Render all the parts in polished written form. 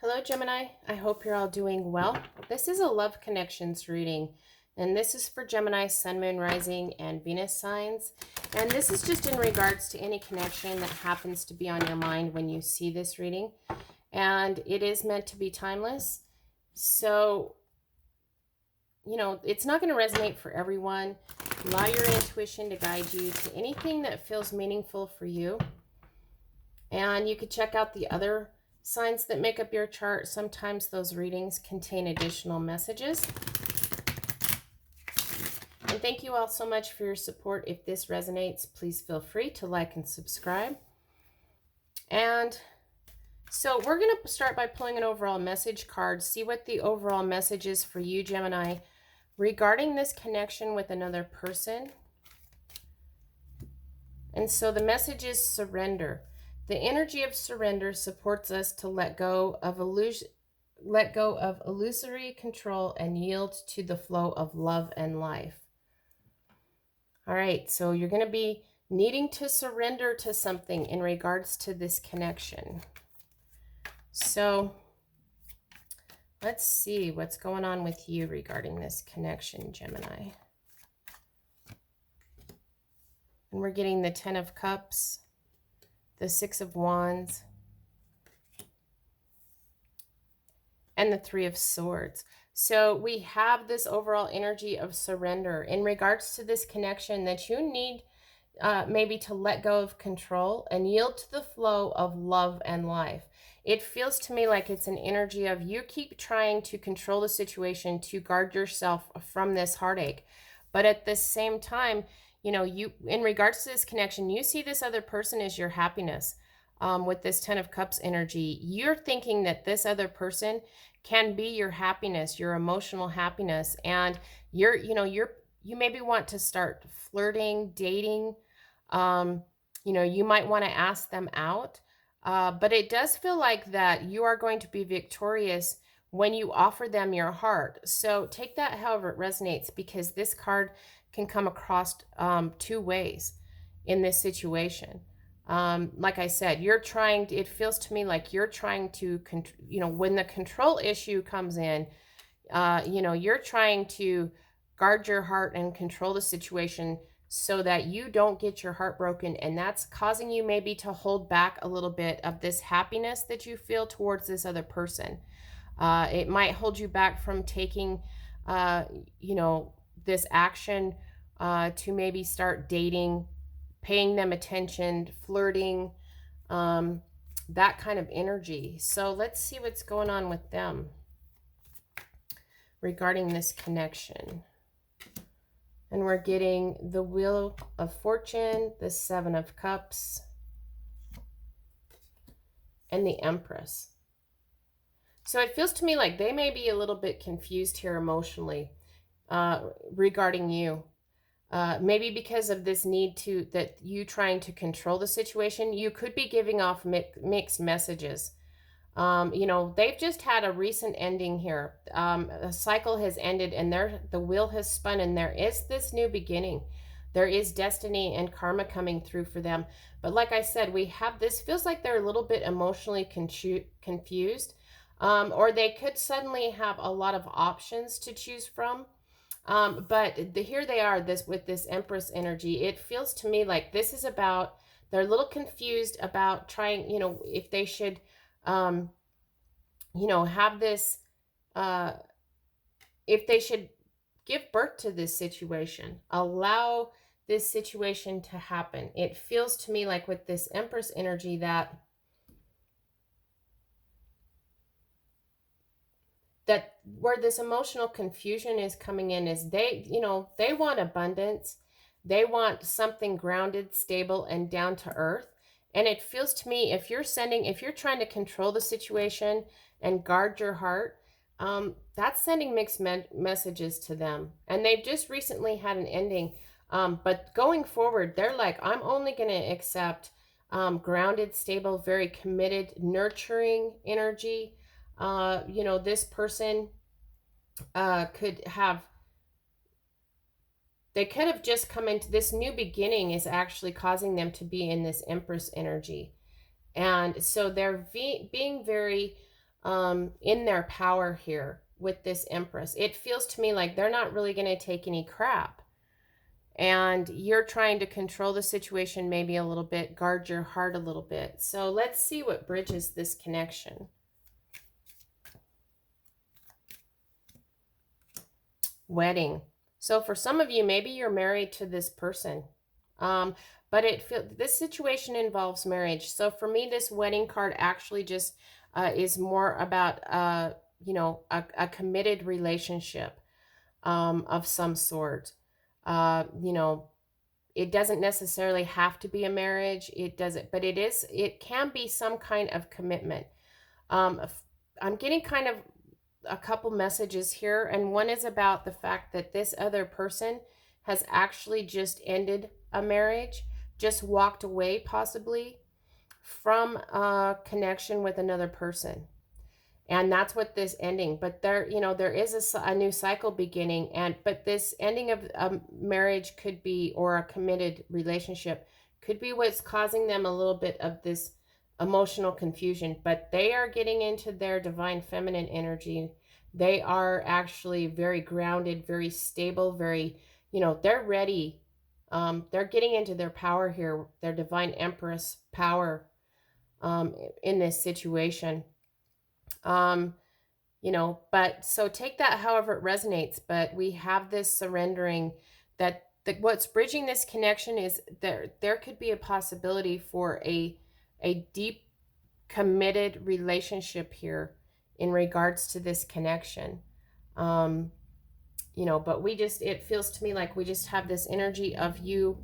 Hello, Gemini. I hope you're all doing well. This is a love connections reading, and this is for Gemini, Sun, Moon, Rising, and Venus signs. And this is just in regards to any connection that happens to be on your mind when you see this reading. And it is meant to be timeless. So, it's not going to resonate for everyone. Allow your intuition to guide you to anything that feels meaningful for you. And you could check out the other signs that make up your chart. Sometimes those readings contain additional messages. And thank you all so much for your support. If this resonates, please feel free to like and subscribe. And so we're going to start by pulling an overall message card, see what the overall message is for you, Gemini, regarding this connection with another person. And so the message is surrender. The energy of surrender supports us to let go of illusory control and yield to the flow of love and life. All right, so you're going to be needing to surrender to something in regards to this connection. So let's see what's going on with you regarding this connection, Gemini. And we're getting the 10 of Cups, the 6 of Wands, and the 3 of Swords. So we have this overall energy of surrender in regards to this connection that you need maybe to let go of control and yield to the flow of love and life. It feels to me like it's an energy of you keep trying to control the situation to guard yourself from this heartache. But at the same time, you, in regards to this connection, you see this other person as your happiness. With this 10 of Cups energy, you're thinking that this other person can be your happiness, your emotional happiness. And you maybe want to start flirting, dating. You might want to ask them out. But it does feel like that you are going to be victorious when you offer them your heart. So take that however it resonates, because this card can come across two ways in this situation. Like I said, it feels to me like you're trying to, when the control issue comes in, you're trying to guard your heart and control the situation so that you don't get your heart broken. And that's causing you maybe to hold back a little bit of this happiness that you feel towards this other person. It might hold you back from taking, this action to maybe start dating, paying them attention, flirting, that kind of energy. So let's see what's going on with them regarding this connection. And we're getting the Wheel of Fortune, the 7 of Cups, and the Empress. So it feels to me like they may be a little bit confused here emotionally regarding you. Maybe because of this need that you trying to control the situation. You could be giving off mixed messages. They've just had a recent ending here. A cycle has ended and the wheel has spun, and there is this new beginning. There is destiny and karma coming through for them. But like I said, we have this, feels like they're a little bit emotionally confused. Or they could suddenly have a lot of options to choose from. But here they are, with this Empress energy. It feels to me like this is about, they're a little confused about trying, if they should, have this, if they should give birth to this situation, allow this situation to happen. It feels to me like with this Empress energy that where this emotional confusion is coming in is they want abundance. They want something grounded, stable, and down to earth. And it feels to me, if you're trying to control the situation and guard your heart, that's sending mixed messages to them. And they've just recently had an ending. But going forward, they're like, I'm only going to accept grounded, stable, very committed, nurturing energy. This person could have just come into this new beginning, is actually causing them to be in this Empress energy. And so they're being very in their power here with this Empress. It feels to me like they're not really going to take any crap. And you're trying to control the situation maybe a little bit, guard your heart a little bit. So let's see what bridges this connection. Wedding. So for some of you, maybe you're married to this person. But this situation involves marriage. So for me, this wedding card actually just is more about a committed relationship of some sort. It doesn't necessarily have to be a marriage. It doesn't, but it can be some kind of commitment. I'm getting kind of a couple messages here, and one is about the fact that this other person has actually just ended a marriage, just walked away possibly from a connection with another person. And that's what this ending, but there is a new cycle beginning, but this ending of a marriage could be, or a committed relationship could be, what's causing them a little bit of this emotional confusion. But they are getting into their divine feminine energy. They are actually very grounded, very stable, very, they're ready. They're getting into their power here, their divine Empress power in this situation. But so take that however it resonates, but we have this surrendering that what's bridging this connection is there could be a possibility for a deep committed relationship here in regards to this connection. But it feels to me like we just have this energy of you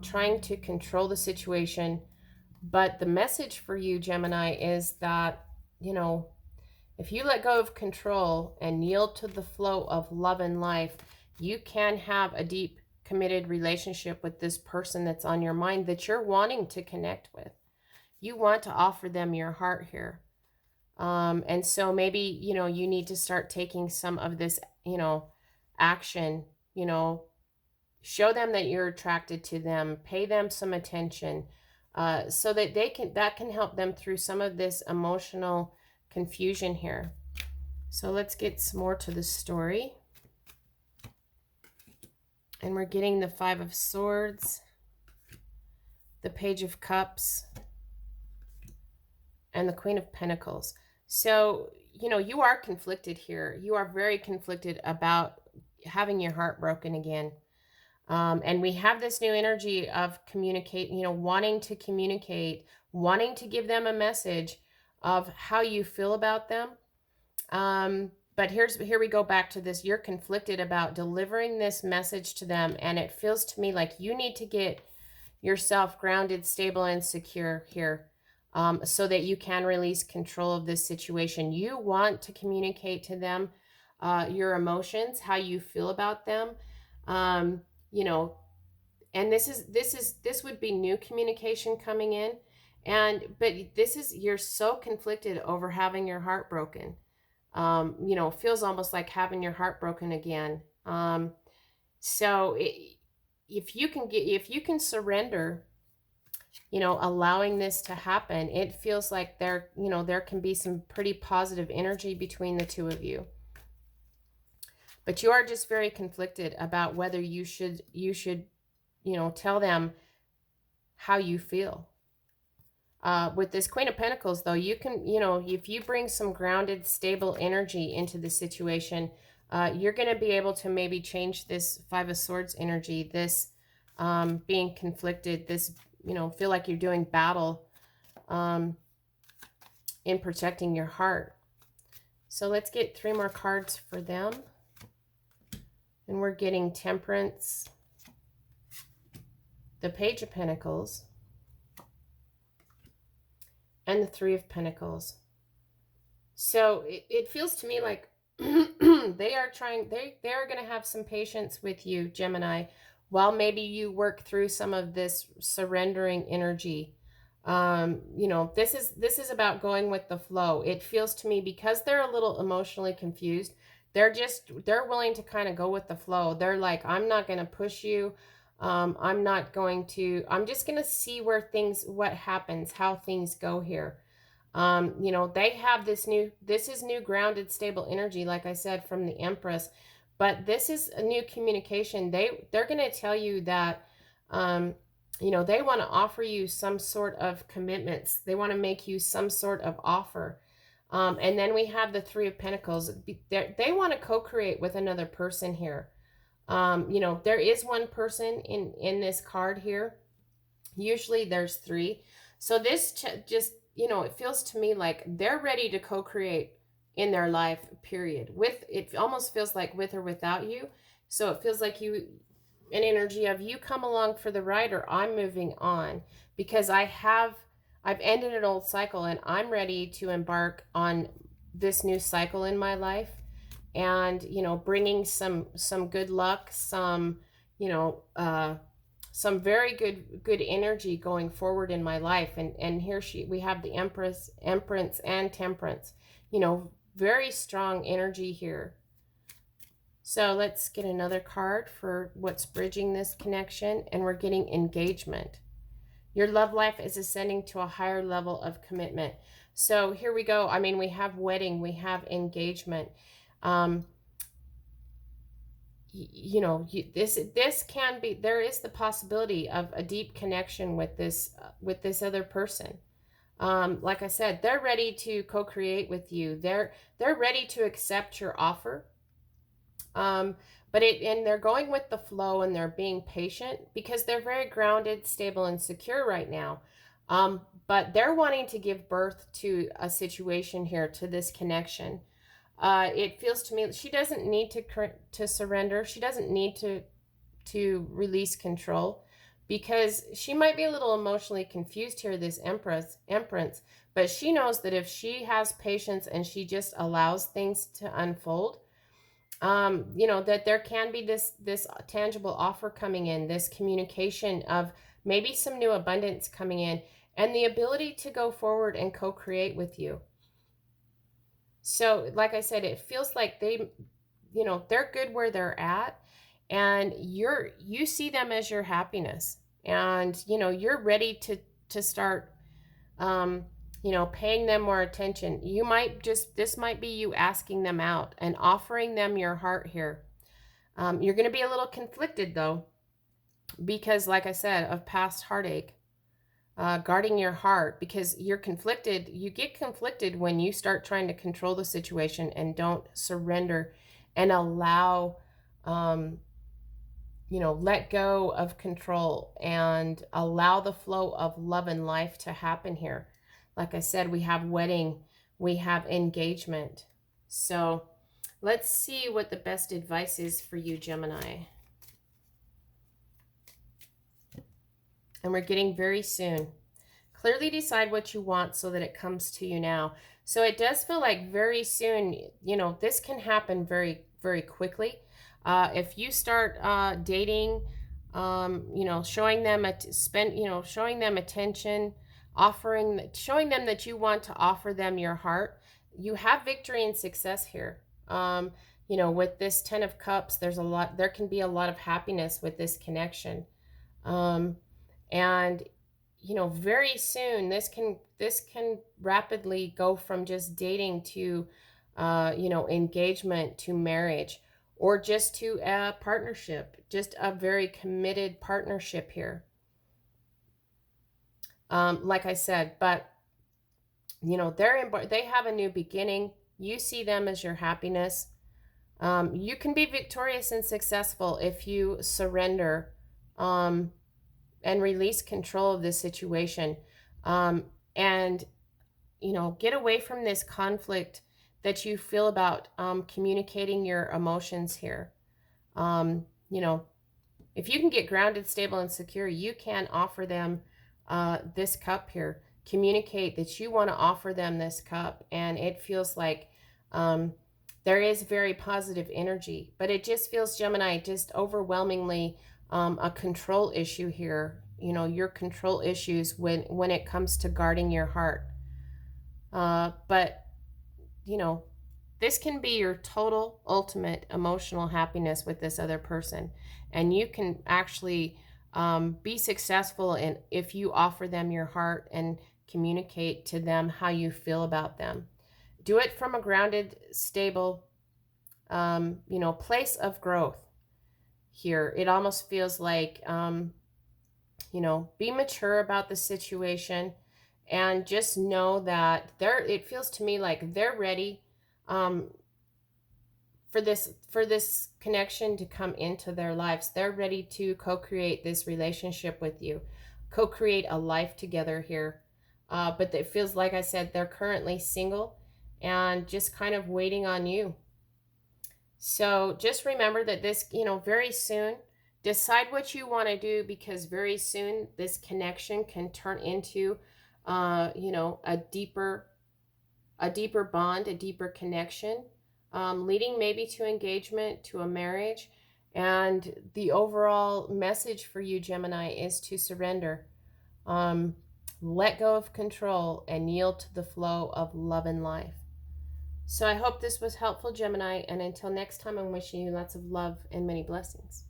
trying to control the situation. But the message for you, Gemini, is that, if you let go of control and yield to the flow of love and life, you can have a deep, committed relationship with this person that's on your mind that you're wanting to connect with. You want to offer them your heart here. And so maybe, you need to start taking some of this, action, show them that you're attracted to them, pay them some attention, so that that can help them through some of this emotional confusion here. So let's get some more to the story. And we're getting the Five of Swords, the Page of Cups, and the Queen of Pentacles. So, you are conflicted here. You are very conflicted about having your heart broken again. And we have this new energy of wanting to communicate, wanting to give them a message of how you feel about them. But here we go back to this. You're conflicted about delivering this message to them. And it feels to me like you need to get yourself grounded, stable, and secure here, so that you can release control of this situation. You want to communicate to them your emotions, how you feel about them. And this would be new communication coming in. But you're so conflicted over having your heart broken. Feels almost like having your heart broken again. If you can surrender, allowing this to happen, it feels like there can be some pretty positive energy between the two of you. But you are just very conflicted about whether you should tell them how you feel. With this Queen of Pentacles, though, you can, if you bring some grounded, stable energy into the situation, you're going to be able to maybe change this Five of Swords energy, this being conflicted, this, feel like you're doing battle in protecting your heart. So let's get 3 more cards for them. And we're getting Temperance, the Page of Pentacles, and the Three of Pentacles. So it feels to me like they are going to have some patience with you, Gemini, while maybe you work through some of this surrendering energy. This is about going with the flow. It feels to me, because they're a little emotionally confused, they're willing to kind of go with the flow. They're like, I'm not going to push you. I'm just going to see what happens, how things go here. You know, they have this is new grounded, stable energy, like I said, from the Empress. But this is a new communication. They're going to tell you that, um, you know, they want to offer you some sort of commitments. They want to make you some sort of offer. And then we have the Three of Pentacles. They want to co-create with another person here. You know, there is one person in this card here. Usually there's three. So this just, you know, it feels to me like they're ready to co-create in their life, period. With it almost feels like with or without you. So it feels like you, an energy of you come along for the ride or I'm moving on, because I've ended an old cycle and I'm ready to embark on this new cycle in my life, and you know, bringing some good luck, some, you know, some very good energy going forward in my life. And here we have the Empress, and Temperance, you know, very strong energy here. So let's get another card for what's bridging this connection, and we're getting engagement. Your love life is ascending to a higher level of commitment. So here we go. I mean, we have wedding, we have engagement. You know, this can be, there is the possibility of a deep connection with this other person. Like I said, they're ready to co-create with you. They're ready to accept your offer. And they're going with the flow, and they're being patient because they're very grounded, stable, and secure right now. But they're wanting to give birth to a situation here, to this connection. It feels to me she doesn't need to surrender. She doesn't need to release control, because she might be a little emotionally confused here, this Empress, but she knows that if she has patience and she just allows things to unfold, you know, that there can be this tangible offer coming in, this communication of maybe some new abundance coming in, and the ability to go forward and co-create with you. So, like I said, it feels like they, you know, they're good where they're at, and you see them as your happiness, and you know, you're ready to start, you know, paying them more attention. You might just, this might be you asking them out and offering them your heart here. You're going to be a little conflicted though, because like I said, of past heartache. Guarding your heart, because you're conflicted. You get conflicted when you start trying to control the situation and don't surrender and allow, you know, let go of control and allow the flow of love and life to happen here. Like I said, we have wedding, we have engagement. So let's see what the best advice is for you, Gemini. And we're getting very soon. Clearly decide what you want so that it comes to you now. So it does feel like very soon, you know, this can happen very, very quickly. If you start dating, you know, showing them showing them attention, showing them that you want to offer them your heart, you have victory and success here. You know, with this Ten of Cups, there can be a lot of happiness with this connection. And you know, very soon this can rapidly go from just dating to you know, engagement to marriage, or just to a partnership, just a very committed partnership here. Like I said, but you know, they have a new beginning. You see them as your happiness. You can be victorious and successful if you surrender and release control of this situation, and you know, get away from this conflict that you feel about communicating your emotions here. You know, if you can get grounded, stable, and secure, you can offer them this cup here. Communicate that you want to offer them this cup, and it feels like there is very positive energy, but it just feels, Gemini, just overwhelmingly a control issue here. You know, your control issues when it comes to guarding your heart. But you know, this can be your total ultimate emotional happiness with this other person, and you can actually be successful in if you offer them your heart and communicate to them how you feel about them. Do it from a grounded, stable, place of growth here. It almost feels like, be mature about the situation, and just know that it feels to me like they're ready, um, for this connection to come into their lives. They're ready to co-create this relationship with you, co-create a life together here. But it feels like I said they're currently single and just kind of waiting on you. So just remember that this, very soon, decide what you want to do, because very soon this connection can turn into, a deeper bond, a deeper connection, leading maybe to engagement, to a marriage. And the overall message for you, Gemini, is to surrender, um, let go of control, and yield to the flow of love and life. So I hope this was helpful, Gemini. And until next time, I'm wishing you lots of love and many blessings.